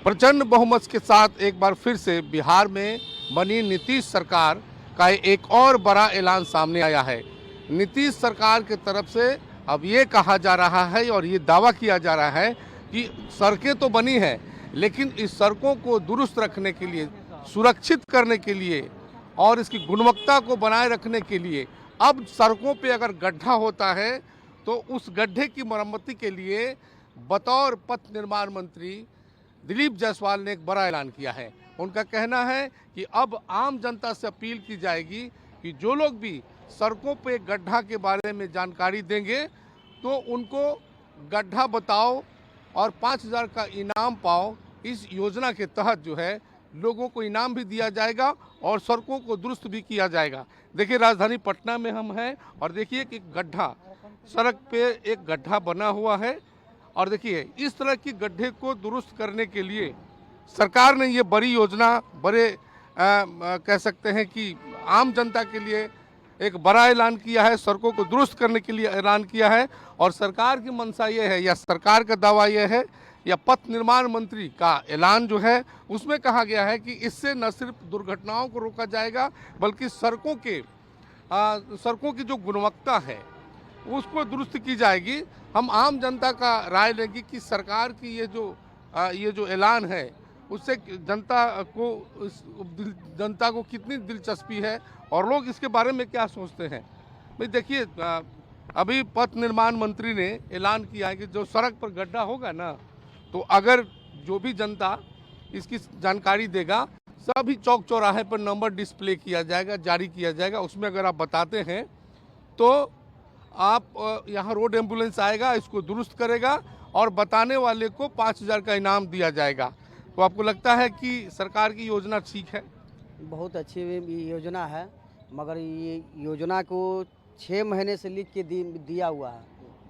प्रचंड बहुमत के साथ एक बार फिर से बिहार में बनी नीतीश सरकार का एक और बड़ा ऐलान सामने आया है। नीतीश सरकार की तरफ से अब ये कहा जा रहा है और ये दावा किया जा रहा है कि सड़कें तो बनी हैं, लेकिन इस सड़कों को दुरुस्त रखने के लिए, सुरक्षित करने के लिए और इसकी गुणवत्ता को बनाए रखने के लिए अब सड़कों पे अगर गड्ढा होता है तो उस गड्ढे की मरम्मती के लिए बतौर पथ निर्माण मंत्री दिलीप जायसवाल ने एक बड़ा ऐलान किया है। उनका कहना है कि अब आम जनता से अपील की जाएगी कि जो लोग भी सड़कों पे गड्ढा के बारे में जानकारी देंगे तो उनको गड्ढा बताओ और 5,000 का इनाम पाओ। इस योजना के तहत जो है लोगों को इनाम भी दिया जाएगा और सड़कों को दुरुस्त भी किया जाएगा। देखिए राजधानी पटना में हम हैं और देखिए कि गड्ढा, सड़क पे एक गड्ढा बना हुआ है और देखिए इस तरह की गड्ढे को दुरुस्त करने के लिए सरकार ने ये बड़ी योजना, कह सकते हैं कि आम जनता के लिए एक बड़ा ऐलान किया है, सड़कों को दुरुस्त करने के लिए ऐलान किया है। और सरकार की मंशा ये है या सरकार का दावा ये है या पथ निर्माण मंत्री का ऐलान जो है उसमें कहा गया है कि इससे न सिर्फ दुर्घटनाओं को रोका जाएगा बल्कि सड़कों की जो गुणवत्ता है उसको दुरुस्त की जाएगी। हम आम जनता का राय लेंगे कि सरकार की ये जो ऐलान है उससे जनता को कितनी दिलचस्पी है और लोग इसके बारे में क्या सोचते हैं। भाई देखिए, अभी पथ निर्माण मंत्री ने ऐलान किया है कि जो सड़क पर गड्ढा होगा ना, तो अगर जो भी जनता इसकी जानकारी देगा, सभी चौक चौराहे पर नंबर डिस्प्ले किया जाएगा, जारी किया जाएगा। उसमें अगर आप बताते हैं तो आप यहाँ रोड एम्बुलेंस आएगा, इसको दुरुस्त करेगा और बताने वाले को 5,000 का इनाम दिया जाएगा। तो आपको लगता है कि सरकार की योजना ठीक है? बहुत अच्छी योजना है, मगर ये योजना को 6 महीने से लिख के दिया हुआ है,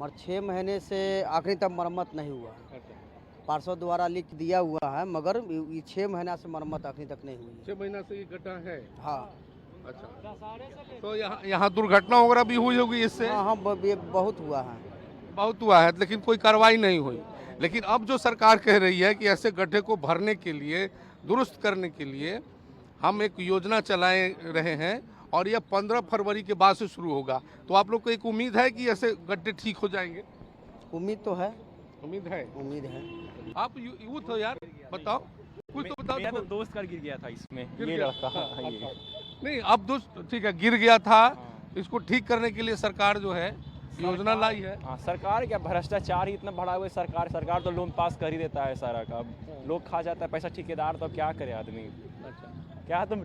मगर 6 महीने से आखिरी तक मरम्मत नहीं हुआ। पार्षद द्वारा लिख दिया हुआ है मगर ये 6 महीना से मरम्मत आखिरी तक नहीं हुई। 6 महीना से ये गड्ढा है? हाँ। अच्छा, तो यहाँ दुर्घटना वगैरह भी हुई होगी इससे? हाँ, बहुत हुआ है। बहुत हुआ है, लेकिन कोई कार्रवाई नहीं हुई। लेकिन अब जो सरकार कह रही है कि ऐसे गड्ढे को भरने के लिए, दुरुस्त करने के लिए हम एक योजना चलाए रहे हैं और यह 15 फरवरी के बाद से शुरू होगा। तो आप लोग को एक उम्मीद है कि ऐसे गड्ढे ठीक हो जाएंगे? उम्मीद तो है। उम्मीद है? उम्मीद है। आप यूथ हो यार, बताओ कुछ तो बताओ। मेरा तो दोस्त कर गिर गया था इसमें, गिर ये गया? लड़का। हाँ, ये नहीं, अब दोस्त ठीक है, गिर गया था, इसको ठीक करने के लिए सरकार जो है योजना लाई है। हाँ, सरकार क्या, भ्रष्टाचार ही इतना बढ़ा हुआ है। सरकार तो लोन पास कर ही देता है सारा का, लोग खा जाता है पैसा ठेकेदार, तो क्या करे आदमी। अच्छा, क्या तुम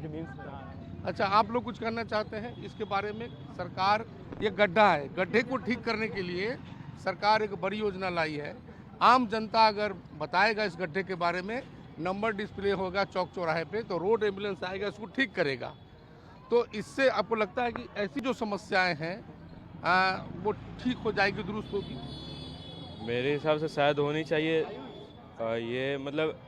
अच्छा, आप लोग कुछ करना चाहते हैं इसके बारे में? सरकार, ये गड्ढा है, गड्ढे को ठीक करने के लिए सरकार एक बड़ी योजना लाई है। आम जनता अगर बताएगा इस गड्ढे के बारे में, नंबर डिस्प्ले होगा चौक चौराहे पे, तो रोड एम्बुलेंस आएगा, इसको ठीक करेगा। तो इससे आपको लगता है कि ऐसी जो समस्याएं हैं वो ठीक हो जाएगी, दुरुस्त होगी? मेरे हिसाब से शायद होनी चाहिए। ये मतलब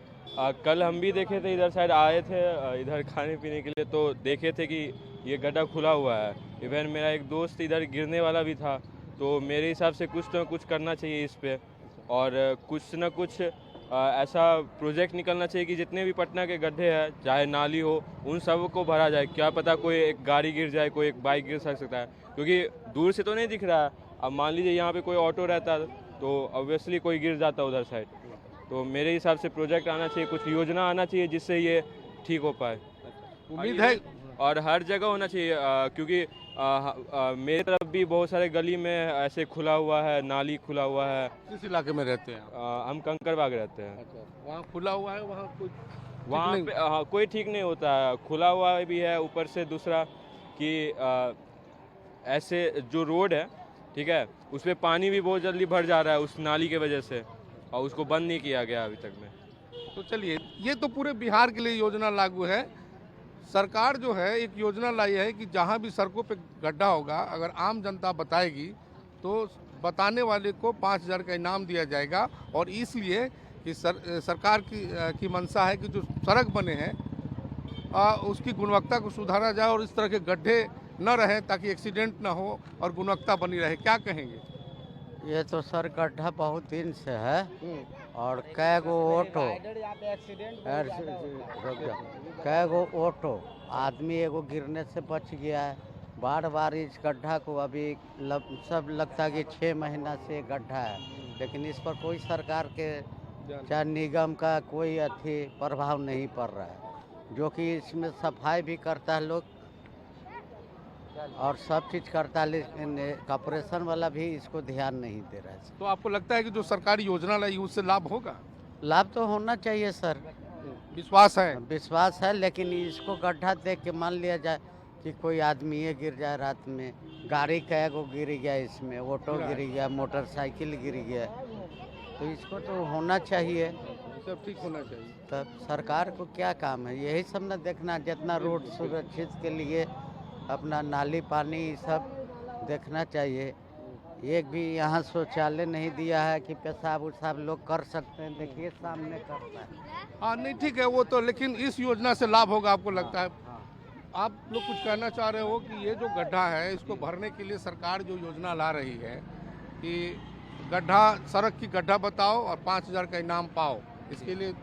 कल हम भी देखे थे, इधर साइड आए थे इधर खाने पीने के लिए, तो देखे थे कि ये गड्ढा खुला हुआ है। इवन मेरा एक दोस्त इधर गिरने वाला भी था। तो मेरे हिसाब से कुछ तो कुछ करना चाहिए इस पे, और कुछ न कुछ ऐसा प्रोजेक्ट निकलना चाहिए कि जितने भी पटना के गड्ढे हैं, चाहे नाली हो, उन सब को भरा जाए। क्या पता कोई एक गाड़ी गिर जाए, कोई एक बाइक गिर सकता है, क्योंकि दूर से तो नहीं दिख रहा है। अब मान लीजिए यहाँ पे कोई ऑटो रहता तो ऑब्वियसली कोई गिर जाता उधर साइड। तो मेरे हिसाब से प्रोजेक्ट आना चाहिए, कुछ योजना आना चाहिए जिससे ये ठीक हो पाए। उम्मीद है। और हर जगह होना चाहिए, क्योंकि मेरे तरफ भी बहुत सारे गली में ऐसे खुला हुआ है, नाली खुला हुआ है। किस इलाके में रहते हैं? हम कंकड़बाग रहते हैं। अच्छा, वहाँ खुला हुआ है, वहाँ कुछ वहाँ पे कोई ठीक नहीं होता है, खुला हुआ भी है। ऊपर से दूसरा कि ऐसे जो रोड है, ठीक है, उस पर पानी भी बहुत जल्दी भर जा रहा है उस नाली के वजह से, और उसको बंद नहीं किया गया अभी तक में। तो चलिए, ये तो पूरे बिहार के लिए योजना लागू है। सरकार जो है एक योजना लाई है कि जहाँ भी सड़कों पे गड्ढा होगा, अगर आम जनता बताएगी तो बताने वाले को 5,000 का इनाम दिया जाएगा। और इसलिए कि सरकार की मंशा है कि जो सड़क बने हैं उसकी गुणवत्ता को सुधारा जाए और इस तरह के गड्ढे न रहें ताकि एक्सीडेंट ना हो और गुणवत्ता बनी रहे। क्या कहेंगे? ये तो सर गड्ढा बहुत दिन से है और कै गो ऑटो कै गो ऑटो आदमी एगो गिरने से बच गया है। बार बार इस गड्ढा को अभी सब लगता है कि 6 महीना से गड्ढा है, लेकिन इस पर कोई सरकार के चाहे निगम का कोई प्रभाव नहीं पड़ रहा है, जो कि इसमें सफाई भी करता है लोग और सब चीज़ करता है, लेकिन कॉर्पोरेशन वाला भी इसको ध्यान नहीं दे रहा है। तो आपको लगता है कि जो सरकारी योजना लाई उससे लाभ होगा? लाभ तो होना चाहिए सर, विश्वास है? विश्वास है, लेकिन इसको गड्ढा देख के मान लिया जाए कि कोई आदमी ये गिर जाए रात में, गाड़ी कै गो गिर गया, इसमें ऑटो गिर गया, मोटरसाइकिल गिर गया, तो इसको तो होना चाहिए, सब ठीक होना चाहिए। तब सरकार को क्या काम है, यही सब न देखना, जितना रोड सुरक्षित के लिए अपना नाली पानी सब देखना चाहिए। एक भी यहाँ शौचालय नहीं दिया है कि पेशाब उसाब लोग कर सकते हैं, देखिए सामने करता है। हाँ नहीं ठीक है वो तो, लेकिन इस योजना से लाभ होगा आपको लगता है? आप लोग कुछ कहना चाह रहे हो कि ये जो गड्ढा है इसको भरने के लिए सरकार जो योजना ला रही है कि गड्ढा, सड़क की गड्ढा बताओ और 5,000 का इनाम पाओ, इसके लिए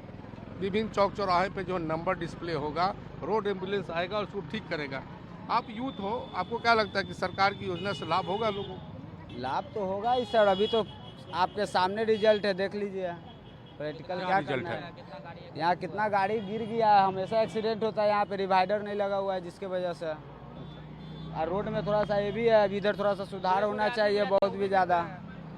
विभिन्न चौक चौराहे पे जो नंबर डिस्प्ले होगा, रोड एम्बुलेंस आएगा और उसको ठीक करेगा। आप यूथ हो, आपको क्या लगता है कि सरकार की योजना से लाभ होगा लोगों को? लाभ तो होगा ही सर, अभी तो आपके सामने रिजल्ट है, देख लीजिए प्रैक्टिकल क्या रिजल्ट करना है। यहाँ कितना गाड़ी गिर गया है, हमेशा एक्सीडेंट होता है, यहाँ पे डिवाइडर नहीं लगा हुआ है जिसके वजह से, और रोड में थोड़ा सा ये भी है, अभी इधर थोड़ा सा सुधार होना चाहिए, बहुत भी ज़्यादा।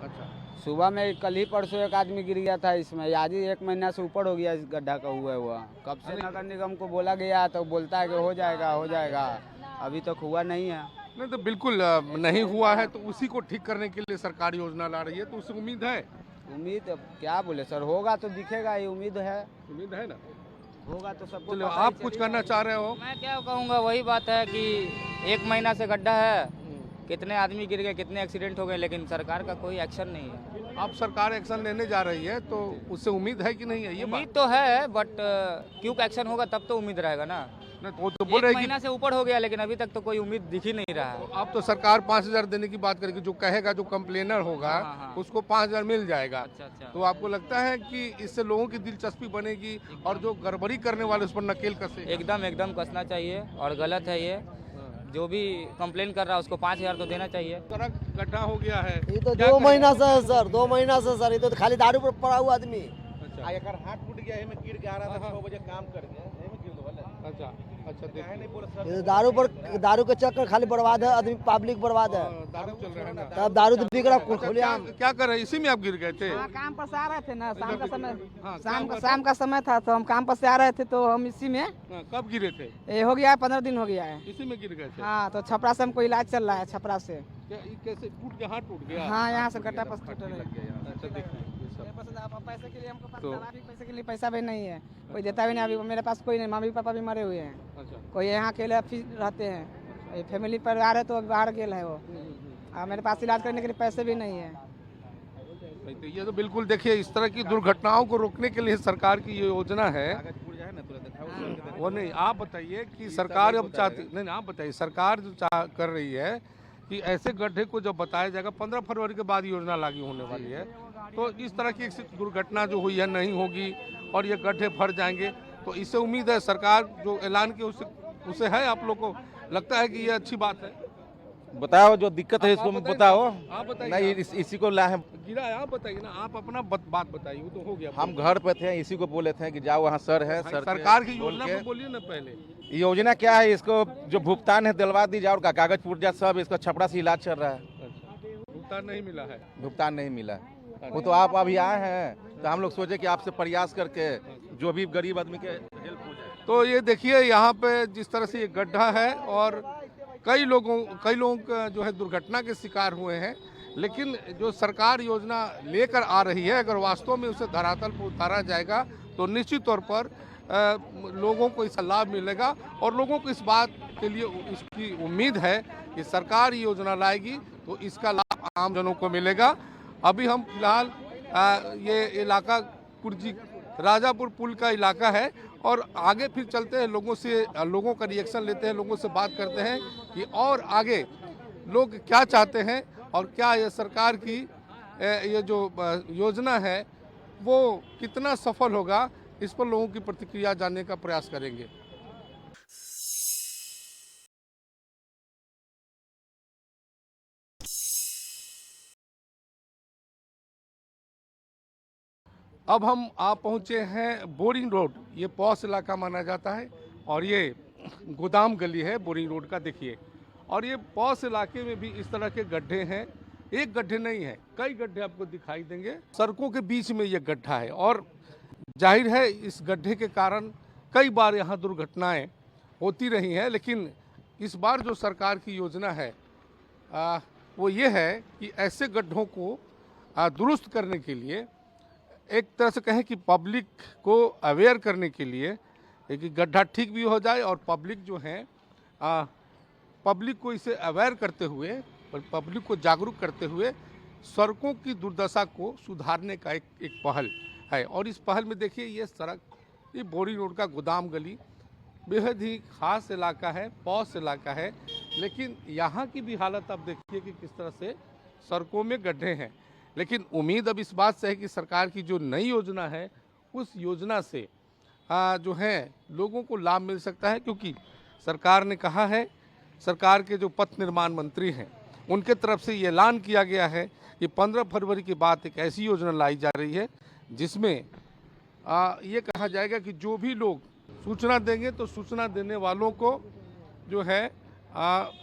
अच्छा, सुबह में कल ही परसों एक आदमी गिर गया था इसमें, आज ही 1 महीना से ऊपर हो गया इस गड्ढा का हुआ। कब से नगर निगम को बोला गया तो बोलता है कि हो जाएगा, अभी तक हुआ नहीं है। नहीं तो बिल्कुल नहीं हुआ है, तो उसी को ठीक करने के लिए सरकार योजना ला रही है, तो उससे उम्मीद है? उम्मीद क्या बोले सर, होगा तो दिखेगा, ये उम्मीद है ना? होगा तो सबको चलो पता ही आप कुछ चलेगा। कहना चाह रहे हो? मैं क्या कहूँगा, वही बात है कि 1 महीना से गड्ढा है, कितने आदमी गिर गए, कितने एक्सीडेंट हो गए, लेकिन सरकार का कोई एक्शन नहीं है। आप सरकार एक्शन लेने जा रही है, तो उससे उम्मीद है कि नहीं है? ये बात उम्मीद तो है, बट क्यों एक्शन होगा तब तो उम्मीद रहेगा ना। नहीं तो वो तो बोल 1 रहे हैं महीना से ऊपर हो गया, लेकिन अभी तक तो कोई उम्मीद दिख ही नहीं रहा है। कि आप तो सरकार 5,000 देने की बात करेगी, जो कहेगा, जो कंप्लेनर होगा हाँ। उसको 5,000 मिल जाएगा। अच्छा। तो आपको लगता है कि इससे लोगों की दिलचस्पी बनेगी और जो गड़बड़ी करने वाले उस पर नकेल कसे? एकदम कसना चाहिए, और गलत है ये, जो भी कंप्लेन कर रहा है उसको 5,000 तो देना चाहिए। सड़क गड्ढा हो गया है, ये तो क्या 2 करें? महीना से है सर, 2 महीना से सर, ये तो खाली दारू पर पड़ा हुआ आदमी। अच्छा एकर हाथ टूट गया, एमे गिर के आ रहा था, 6 बजे काम कर गया, एमे गिर दो वाला। अच्छा देखिए। नहीं बोला सर, ये तो दारू के चक्कर खाली बर्बाद है, आदमी पब्लिक बर्बाद है। दारू चल रहा है ना? तब दारू तो बिक रहा अच्छा, खुलेआम। क्या कर रहे हैं? इसी में आप गिर गए थे? हाँ, काम पर से आ रहे थे ना, शाम का समय, हाँ, शाम का समय था, तो हम काम पर से आ रहे थे, तो हम इसी में हाँ, कब गिरे थे? ये हो गया है, 15 दिन हो गया है। इसी में गिर गए थे? हाँ, तो छपरा से हमको इलाज चल रहा है, छपरा से। क्या ये कैसे टूट गया? हाथ टूट गया? हाँ, यहाँ से गड्ढा पस टूट लग गया यहाँ। अच्छा देखिए ये सब। पैसे के लिए हमको तो- पैसे के लिए पैसा भी नहीं है, कोई देता भी नहीं। अभी मेरे पास कोई नहीं, मम्मी पापा भी मरे हुए हैं, अच्छा कोई यहाँ अकेले रहते हैं, ये फैमिली परिवार है, तो बाहर गेल है वो, और मेरे पास इलाज करने के लिए पैसे भी नहीं है। नहीं तो ये तो बिल्कुल देखिए, इस तरह की दुर्घटनाओं को रोकने के लिए सरकार की ये योजना है। कागज टूट जाए ना तुरंत दिखाओ। वो नहीं, आप बताइए कि सरकार अब चाहती नहीं, आप बताइए सरकार जो कर रही है कि ऐसे गड्ढे को जब बताया जाएगा, 15 फरवरी के बाद योजना लागू होने वाली है, तो इस तरह की एक दुर्घटना जो हुई है नहीं होगी और ये गड्ढे भर जाएंगे। तो इससे उम्मीद है सरकार जो ऐलान की उसे है, आप लोग को लगता है कि ये अच्छी बात है? बताओ जो दिक्कत है आप इसको बताइए, बताओ। आप बताइए। नहीं इसी को लाए हैं, गिरा है, आप बताइए ना, आप अपना बात बताइए, वो तो हो गया। हम घर पे थे, इसी को बोले थे कि जाओ वहाँ सर है, सर सरकार की बोल योजना के- पे बोलिए ना पहले। योजना क्या है, इसको जो भुगतान है दिलवा दीजिए, और कागज फूट जाए सब, इसका छपरा से इलाज चल रहा है, भुगतान नहीं मिला है? भुगतान नहीं मिला है। वो तो आप अभी आए हैं, तो हम लोग सोचे कि आपसे प्रयास करके जो भी गरीब आदमी के हेल्प हो जाए। तो ये देखिए यहाँ पे जिस तरह से ये गड्ढा है और कई लोग जो है दुर्घटना के शिकार हुए हैं, लेकिन जो सरकार योजना लेकर आ रही है, अगर वास्तव में उसे धरातल पर उतारा जाएगा तो निश्चित तौर पर लोगों को इसका लाभ मिलेगा और लोगों को इस बात के लिए इसकी उम्मीद है कि सरकार ये योजना लाएगी तो इसका लाभ आम जनों को मिलेगा। अभी हम फिलहाल ये इलाका कुर्जी राजापुर पुल का इलाका है और आगे फिर चलते हैं, लोगों का रिएक्शन लेते हैं, लोगों से बात करते हैं कि और आगे लोग क्या चाहते हैं और क्या ये सरकार की ये जो योजना है वो कितना सफल होगा, इस पर लोगों की प्रतिक्रिया जानने का प्रयास करेंगे। अब हम आप पहुंचे हैं बोरिंग रोड। ये पॉश इलाका माना जाता है और ये गोदाम गली है बोरिंग रोड का, देखिए। और ये पॉश इलाके में भी इस तरह के गड्ढे हैं। एक गड्ढे नहीं है, कई गड्ढे आपको दिखाई देंगे। सड़कों के बीच में ये गड्ढा है और जाहिर है इस गड्ढे के कारण कई बार यहाँ दुर्घटनाएं होती रही हैं। लेकिन इस बार जो सरकार की योजना है वो ये है कि ऐसे गड्ढों को दुरुस्त करने के लिए, एक तरह से कहें कि पब्लिक को अवेयर करने के लिए कि गड्ढा ठीक भी हो जाए और पब्लिक जो है पब्लिक को इसे अवेयर करते हुए और पब्लिक को जागरूक करते हुए सड़कों की दुर्दशा को सुधारने का एक पहल है। और इस पहल में देखिए ये सड़क, ये बोरिंग रोड का गोदाम गली बेहद ही खास इलाका है, पॉश इलाका है। लेकिन यहाँ की भी हालत आप देखिए कि किस तरह से सड़कों में गड्ढे हैं। लेकिन उम्मीद अब इस बात से है कि सरकार की जो नई योजना है उस योजना से जो है लोगों को लाभ मिल सकता है, क्योंकि सरकार ने कहा है, सरकार के जो पथ निर्माण मंत्री हैं उनके तरफ से ये ऐलान किया गया है कि 15 फरवरी के बाद एक ऐसी योजना लाई जा रही है जिसमें ये कहा जाएगा कि जो भी लोग सूचना देंगे तो सूचना देने वालों को जो है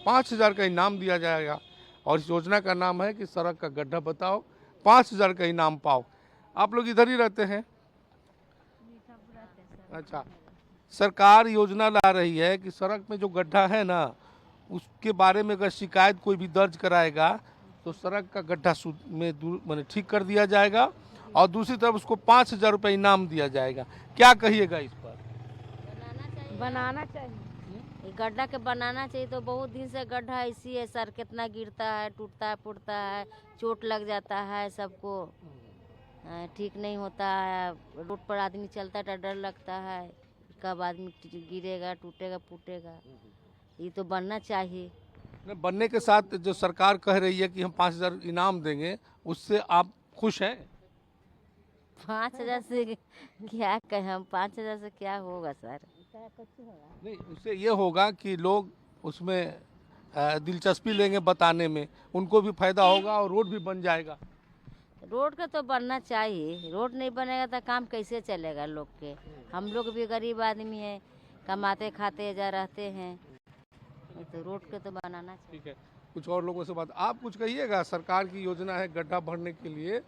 5,000 का इनाम दिया जाएगा। और इस योजना का नाम है कि सड़क का गड्ढा बताओ 5,000 का इनाम पाओ। आप लोग इधर ही रहते हैं? अच्छा, सरकार योजना ला रही है कि सड़क में जो गड्ढा है ना उसके बारे में अगर शिकायत कोई भी दर्ज कराएगा तो सड़क का गड्ढा में मैंने ठीक कर दिया जाएगा और दूसरी तरफ उसको 5,000 रुपये इनाम दिया जाएगा। क्या कहिएगा इस पर? बनाना चाहिए, गड्ढा के बनाना चाहिए। तो बहुत दिन से गड्ढा ऐसी है सर, कितना गिरता है, टूटता है, फूटता है, चोट लग जाता है, सबको ठीक नहीं होता है। रोड पर आदमी चलता है तो डर लगता है कब आदमी गिरेगा, टूटेगा, फूटेगा। ये तो बनना चाहिए। बनने के साथ जो सरकार कह रही है कि हम 5,000 इनाम देंगे, उससे आप खुश हैं? 5,000 से क्या कहें हम, 5,000 से क्या होगा सर? नहीं, उससे ये होगा कि लोग उसमें दिलचस्पी लेंगे बताने में, उनको भी फायदा होगा और रोड भी बन जाएगा। रोड का तो बनना चाहिए, रोड नहीं बनेगा तो काम कैसे चलेगा लोग के? हम लोग भी गरीब आदमी हैं, कमाते खाते जा रहते हैं, तो रोड के तो बनाना चाहिए। ठीक है, कुछ और लोगों से बात, आप कुछ कहिएगा। सरकार की योजना है गड्ढा भरने के लिए,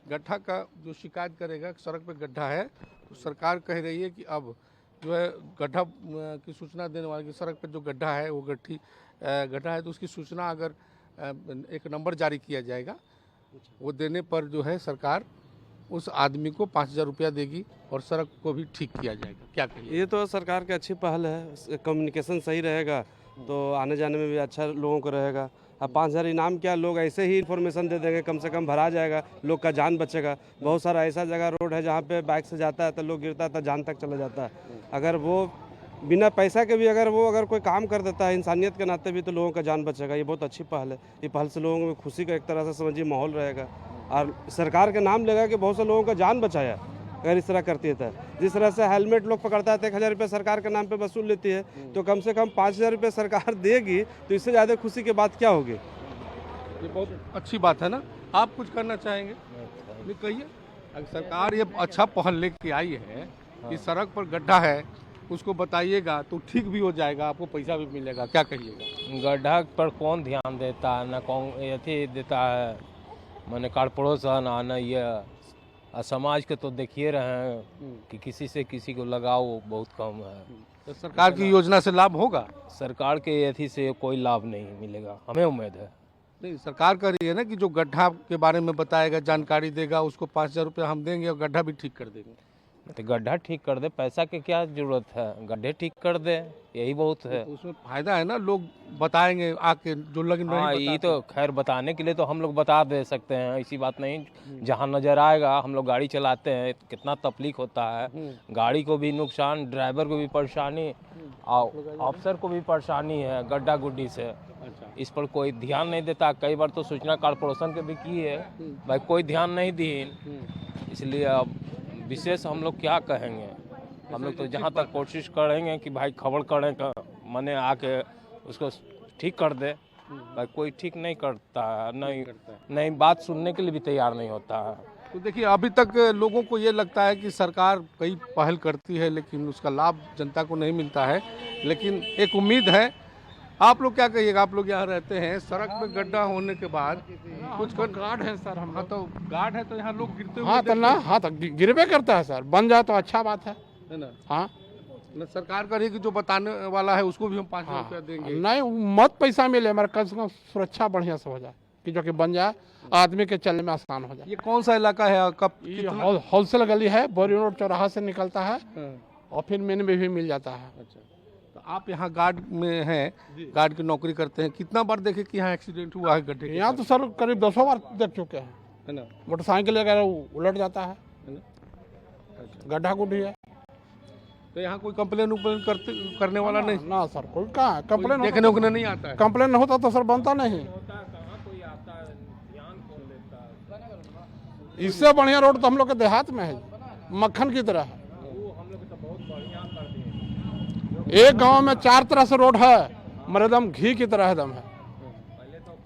गड्ढा का जो शिकायत करेगा सड़क पे गड्ढा है तो सरकार कह रही है कि अब जो है गड्ढा की सूचना देने वाले की सड़क पे जो गड्ढा है वो गड्ढा है तो उसकी सूचना अगर एक नंबर जारी किया जाएगा, वो देने पर जो है सरकार उस आदमी को 5,000 रुपया देगी और सड़क को भी ठीक किया जाएगा। क्या कहिए? ये तो सरकार की अच्छी पहल है, कम्युनिकेशन सही रहेगा तो आने जाने में भी अच्छा लोगों को रहेगा। अब 5,000 इनाम क्या, लोग ऐसे ही इन्फॉर्मेशन दे देंगे, कम से कम भरा जाएगा, लोग का जान बचेगा। बहुत सारा ऐसा जगह रोड है जहाँ पे बाइक से जाता है तो लोग गिरता है तो जान तक चला जाता है। अगर वो बिना पैसा के भी अगर कोई काम कर देता है इंसानियत के नाते भी तो लोगों का जान बचेगा। ये बहुत अच्छी पहल है। ये पहल से लोगों में खुशी का एक तरह से समझिए माहौल रहेगा और सरकार के नाम लेगा कि बहुत से लोगों का जान बचाया अगर इस तरह करती है तो। जिस तरह से हेलमेट लोग पकड़ता है तो 1,000 रुपये सरकार के नाम पे वसूल लेती है, तो कम से कम 5,000 रुपये सरकार देगी तो इससे ज़्यादा खुशी की बात क्या होगी? ये बहुत अच्छी बात है ना। आप कुछ करना चाहेंगे? नहीं, कहिए। अगर सरकार ये अच्छा पहल लेके आई है कि सड़क पर गड्ढा है उसको बताइएगा तो ठीक भी हो जाएगा, आपको पैसा भी मिलेगा। क्या कहिएगा? गड्ढा पर कौन ध्यान देता है, ना कौन अथी देता है, मैंने कॉर्पोरेशन आना ये समाज के तो देखिए रहे हैं कि किसी से किसी को लगाव बहुत कम है। तो सरकार की योजना से लाभ होगा? सरकार के अथी से कोई लाभ नहीं मिलेगा, हमें उम्मीद है। नहीं, सरकार कह रही है ना कि जो गड्ढा के बारे में बताएगा, जानकारी देगा, उसको 5,000 रुपये हम देंगे और गड्ढा भी ठीक कर देंगे। तो गड्ढा ठीक कर दे, पैसा की क्या जरूरत है, गड्ढे ठीक कर दे, यही बहुत है। तो उसमें फायदा है ना, लोग बताएंगे आके जो लग नहीं। हाँ, ये तो खैर बताने के लिए तो हम लोग बता दे सकते हैं, ऐसी बात नहीं। जहाँ नजर आएगा, हम लोग गाड़ी चलाते हैं, कितना तकलीफ होता है, गाड़ी को भी नुकसान, ड्राइवर को भी परेशानी और अफसर को भी परेशानी है गड्ढा गुड्ढी से। है। इस पर कोई ध्यान नहीं देता। कई बार तो सूचना कॉर्पोरेशन के भी की है, भाई कोई ध्यान नहीं दी। इसलिए अब विशेष हम लोग क्या कहेंगे। हम लोग तो जहाँ तक कोशिश करेंगे कि भाई खबर करें का मने आके उसको ठीक कर दे, भाई कोई ठीक नहीं करता है, नहीं बात सुनने के लिए भी तैयार नहीं होता है। तो देखिए, अभी तक लोगों को ये लगता है कि सरकार कई पहल करती है लेकिन उसका लाभ जनता को नहीं मिलता है, लेकिन एक उम्मीद है। आप लोग क्या कहिएगा? आप लोग यहाँ रहते हैं, सड़क में गड्ढा होने के बाद कुछ गार्ड है सर हम। हाँ, तो गार्ड है तो यहाँ लोग गिरते हुए हाँ तो ना, हाँ तो गिरबे करता है सर। बन जाए तो अच्छा बात है ना। हाँ ना, सरकार करेगी, जो बताने वाला है उसको भी हम 5,000 रुपया देंगे। नहीं, मत पैसा मिले हमारे, कम से कम सुरक्षा बढ़िया से हो जाए कि जो कि बन जाए, आदमी के चलने में आसान हो जाए। ये कौन सा इलाका है? कब होलसेल गली है, बोरी रोड चौराहा से निकलता है और फिर मेन में भी मिल जाता है। अच्छा, तो आप यहाँ गार्ड में हैं, गार्ड की नौकरी करते हैं, कितना बार देखे कि यहाँ एक्सीडेंट हुआ है गड्ढे? यहाँ तो सर करीब 200 बार देख चुके हैं, है ना। मोटरसाइकिल वगैरह उलट जाता है, गड्ढा गुड्ढी है। तो यहाँ कोई कंप्लेन करने वाला नहीं? ना सर, कोई कहाँ कंप्लेन देखने उखने नहीं आता है। कंप्लेन होता तो सर बनता नहीं। इससे बढ़िया रोड तो हम लोग के देहात में है, मक्खन की तरह है। एक गांव में 4 तरह से रोड है, मरे दम घी की तरह एकदम है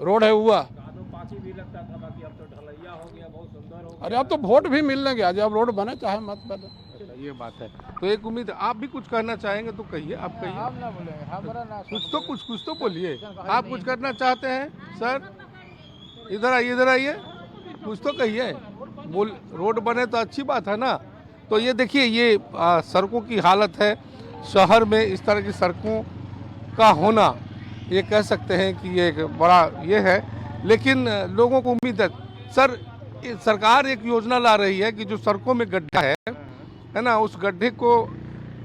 रोड है हुआ। अरे अब तो वोट भी मिलने गया, जब रोड बने चाहे मत बने। ये बात है। तो एक उम्मीद, आप भी कुछ कहना चाहेंगे तो कहिए, आप कहिए। कुछ तो बोलिए। आप कुछ करना चाहते हैं सर? इधर आइए, कुछ तो कहिए। रोड बने तो अच्छी बात है ना। तो ये देखिए, ये सड़कों की हालत है। शहर में इस तरह की सड़कों का होना, ये कह सकते हैं कि ये एक बड़ा ये है। लेकिन लोगों को उम्मीद है सर, सरकार एक योजना ला रही है कि जो सड़कों में गड्ढा है ना, उस गड्ढे को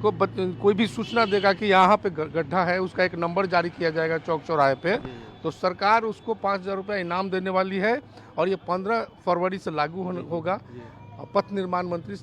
कोई भी सूचना देगा कि यहाँ पे गड्ढा है, उसका एक नंबर जारी किया जाएगा चौक चौराहे पे, तो सरकार उसको 5,000 रुपया इनाम देने वाली है। और ये 15 फरवरी से लागू होगा। पथ निर्माण मंत्री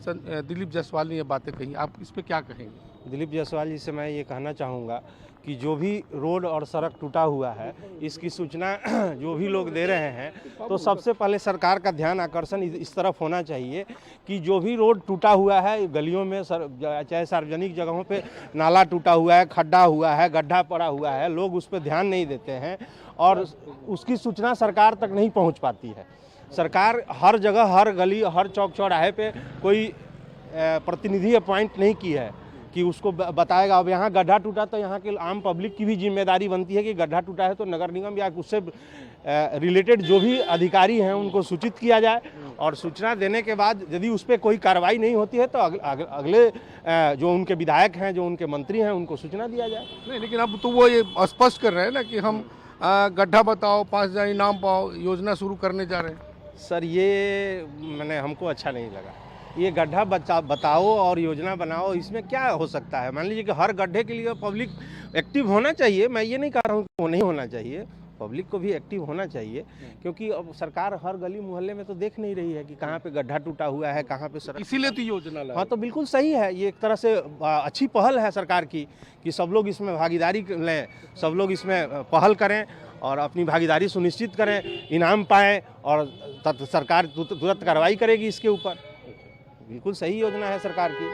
दिलीप जायसवाल ने ये बातें कही, आप इस पे क्या कहेंगे? दिलीप जायसवाल जी से मैं ये कहना चाहूँगा कि जो भी रोड और सड़क टूटा हुआ है, इसकी सूचना जो भी लोग दे रहे हैं, तो सबसे पहले सरकार का ध्यान आकर्षण इस तरफ होना चाहिए कि जो भी रोड टूटा हुआ है गलियों में, चाहे सार्वजनिक जगहों पे नाला टूटा हुआ है, खड्डा हुआ है, गड्ढा पड़ा हुआ है, लोग उस पर ध्यान नहीं देते हैं और उसकी सूचना सरकार तक नहीं पहुँच पाती है। सरकार हर जगह, हर गली, हर चौक चौराहे पे कोई प्रतिनिधि अपॉइंट नहीं की है कि उसको बताएगा। अब यहाँ गड्ढा टूटा तो यहाँ के आम पब्लिक की भी जिम्मेदारी बनती है कि गड्ढा टूटा है तो नगर निगम या उससे रिलेटेड जो भी अधिकारी हैं उनको सूचित किया जाए, और सूचना देने के बाद यदि उस पर कोई कार्रवाई नहीं होती है तो अगले जो उनके विधायक हैं, जो उनके मंत्री हैं, उनको सूचना दिया जाए। नहीं, लेकिन अब तो वो ये स्पष्ट कर रहे हैं ना कि हम गड्ढा बताओ 5,000 इनाम पाओ योजना शुरू करने जा रहे हैं। सर ये मैंने हमको अच्छा नहीं लगा। ये गड्ढा बताओ और योजना बनाओ, इसमें क्या हो सकता है? मान लीजिए कि हर गड्ढे के लिए पब्लिक एक्टिव होना चाहिए। मैं ये नहीं कह रहा हूँ कि वो नहीं होना चाहिए, पब्लिक को भी एक्टिव होना चाहिए, क्योंकि अब सरकार हर गली मोहल्ले में तो देख नहीं रही है कि कहाँ पे गड्ढा टूटा हुआ है, कहाँ पे सड़क। इसीलिए तो योजना लाई। हाँ, तो बिल्कुल सही है। ये एक तरह से अच्छी पहल है सरकार की कि सब लोग इसमें भागीदारी लें, सब लोग इसमें पहल करें और अपनी भागीदारी सुनिश्चित करें, इनाम पाएँ और सरकार तुरंत कार्रवाई करेगी इसके ऊपर। बिल्कुल सही योजना है सरकार की।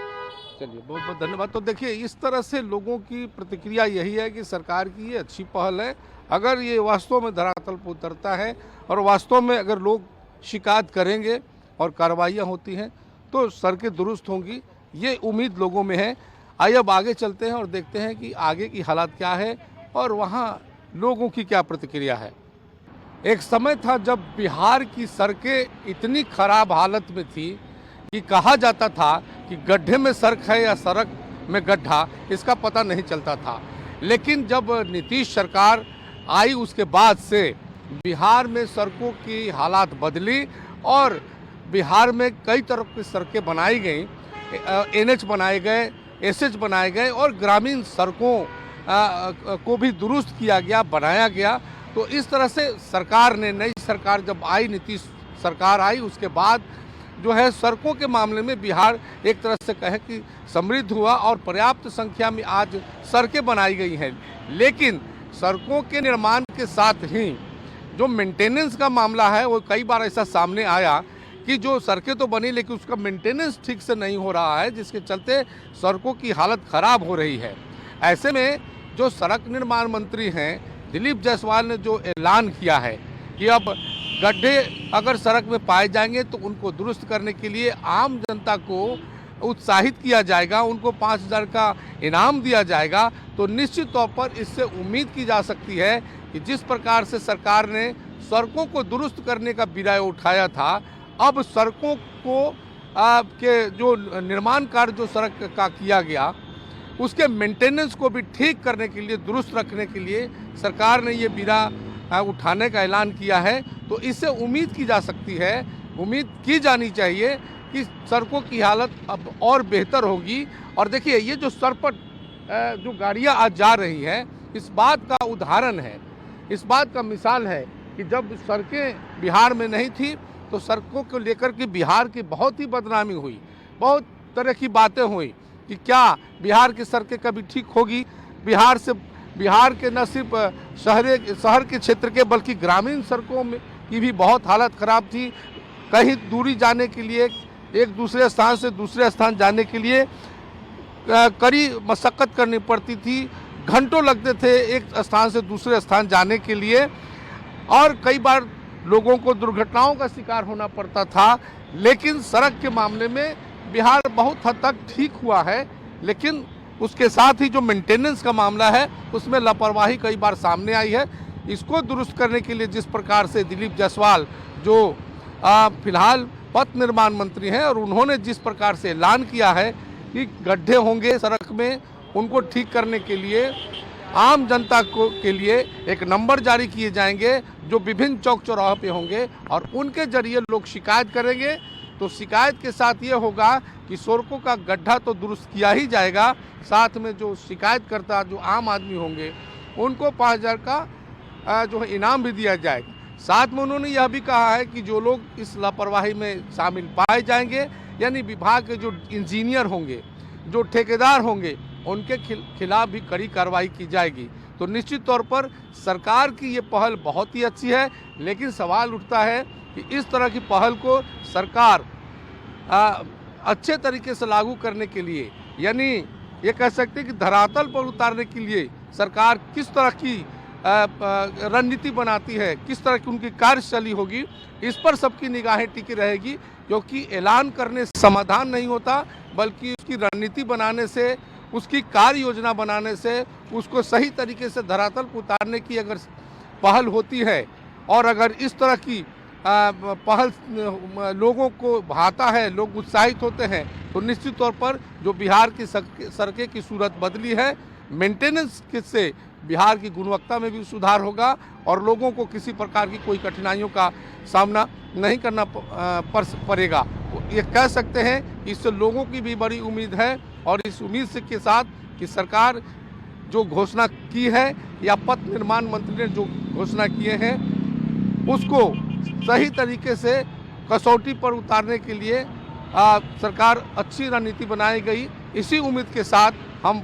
चलिए, बहुत बहुत धन्यवाद। तो देखिए, इस तरह से लोगों की प्रतिक्रिया यही है कि सरकार की ये अच्छी पहल है। अगर ये वास्तव में धरातल पर उतरता है और वास्तव में अगर लोग शिकायत करेंगे और कार्रवाइयाँ होती हैं तो सड़कें दुरुस्त होंगी, ये उम्मीद लोगों में है। आइए अब आगे चलते हैं और देखते हैं कि आगे की हालात क्या है और वहाँ लोगों की क्या प्रतिक्रिया है। एक समय था जब बिहार की सड़कें इतनी खराब हालत में थी कि कहा जाता था कि गड्ढे में सड़क है या सड़क में गड्ढा, इसका पता नहीं चलता था। लेकिन जब नीतीश सरकार आई उसके बाद से बिहार में सड़कों की हालात बदली और बिहार में कई तरह की सड़कें बनाई गई, NH बनाए गए, SS बनाए गए और ग्रामीण सड़कों को भी दुरुस्त किया गया, बनाया गया। तो इस तरह से सरकार ने, नई सरकार जब आई, नीतीश सरकार आई, उसके बाद जो है सड़कों के मामले में बिहार एक तरह से कहे कि समृद्ध हुआ और पर्याप्त संख्या में आज सड़कें बनाई गई हैं। लेकिन सड़कों के निर्माण के साथ ही जो मेंटेनेंस का मामला है वो कई बार ऐसा सामने आया कि जो सड़कें तो बनी लेकिन उसका मेंटेनेंस ठीक से नहीं हो रहा है, जिसके चलते सड़कों की हालत खराब हो रही है। ऐसे में जो सड़क निर्माण मंत्री हैं दिलीप जायसवाल ने जो ऐलान किया है कि अब गड्ढे अगर सड़क में पाए जाएंगे तो उनको दुरुस्त करने के लिए आम जनता को उत्साहित किया जाएगा, उनको 5,000 का इनाम दिया जाएगा। तो निश्चित तौर पर इससे उम्मीद की जा सकती है कि जिस प्रकार से सरकार ने सड़कों को दुरुस्त करने का बीड़ा उठाया था, अब सड़कों को के जो निर्माण कार्य जो सड़क का किया गया उसके मेंटेनेंस को भी ठीक करने के लिए, दुरुस्त रखने के लिए सरकार ने ये बीड़ा उठाने का ऐलान किया है। तो इससे उम्मीद की जा सकती है, उम्मीद की जानी चाहिए कि सड़कों की हालत अब और बेहतर होगी। और देखिए ये जो सरपट जो गाड़ियां आज जा रही हैं, इस बात का उदाहरण है, इस बात का मिसाल है कि जब सड़कें बिहार में नहीं थी तो सड़कों को लेकर के बिहार की बहुत ही बदनामी हुई, बहुत तरह की बातें हुई कि क्या बिहार की सड़कें कभी ठीक होगी। बिहार के न सिर्फ शहर के क्षेत्र के बल्कि ग्रामीण सड़कों में की भी बहुत हालत ख़राब थी। कहीं दूरी जाने के लिए, एक दूसरे स्थान से दूसरे स्थान जाने के लिए कड़ी मशक्क़त करनी पड़ती थी, घंटों लगते थे एक स्थान से दूसरे स्थान जाने के लिए, और कई बार लोगों को दुर्घटनाओं का शिकार होना पड़ता था। लेकिन सड़क के मामले में बिहार बहुत हद तक ठीक हुआ है, लेकिन उसके साथ ही जो मेंटेनेंस का मामला है उसमें लापरवाही कई बार सामने आई है। इसको दुरुस्त करने के लिए जिस प्रकार से दिलीप जायसवाल जो फिलहाल पथ निर्माण मंत्री हैं और उन्होंने जिस प्रकार से ऐलान किया है कि गड्ढे होंगे सड़क में, उनको ठीक करने के लिए आम जनता के लिए एक नंबर जारी किए जाएंगे जो विभिन्न चौक चौराहों पे होंगे और उनके जरिए लोग शिकायत करेंगे। तो शिकायत के साथ ये होगा कि सड़कों का गड्ढा तो दुरुस्त किया ही जाएगा, साथ में जो शिकायतकर्ता जो आम आदमी होंगे उनको 5,000 का जो इनाम भी दिया जाएगा। साथ में उन्होंने यह भी कहा है कि जो लोग इस लापरवाही में शामिल पाए जाएंगे, यानी विभाग के जो इंजीनियर होंगे, जो ठेकेदार होंगे, उनके खिलाफ भी कड़ी कार्रवाई की जाएगी। तो निश्चित तौर पर सरकार की ये पहल बहुत ही अच्छी है, लेकिन सवाल उठता है कि इस तरह की पहल को सरकार अच्छे तरीके से लागू करने के लिए, यानी ये कह सकते हैं कि धरातल पर उतारने के लिए सरकार किस तरह की रणनीति बनाती है, किस तरह की उनकी कार्यशैली होगी, इस पर सबकी निगाहें टिकी रहेगी। क्योंकि ऐलान करने से समाधान नहीं होता, बल्कि उसकी रणनीति बनाने से, उसकी कार्य योजना बनाने से, उसको सही तरीके से धरातल पर उतारने की अगर पहल होती है और अगर इस तरह की पहल लोगों को भाता है, लोग उत्साहित होते हैं, तो निश्चित तौर पर जो बिहार की सड़कें की सूरत बदली है, मेंटेनेंस से बिहार की गुणवत्ता में भी सुधार होगा और लोगों को किसी प्रकार की कोई कठिनाइयों का सामना नहीं करना पड़ेगा। ये कह सकते हैं कि इससे लोगों की भी बड़ी उम्मीद है और इस उम्मीद से के साथ कि सरकार जो घोषणा की है या पथ निर्माण मंत्री ने जो घोषणा किए हैं उसको सही तरीके से कसौटी पर उतारने के लिए सरकार अच्छी रणनीति बनाई गई। इसी उम्मीद के साथ हम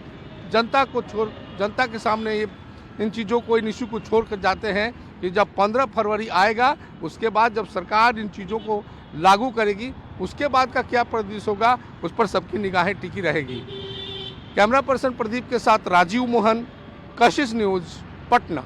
जनता के सामने इन चीज़ों को, इन इशू को छोड़ कर जाते हैं कि जब 15 फरवरी आएगा, उसके बाद जब सरकार इन चीज़ों को लागू करेगी, उसके बाद का क्या परिदृश्य होगा उस पर सबकी निगाहें टिकी रहेगी। कैमरा पर्सन प्रदीप के साथ राजीव मोहन, कशिश न्यूज़, पटना।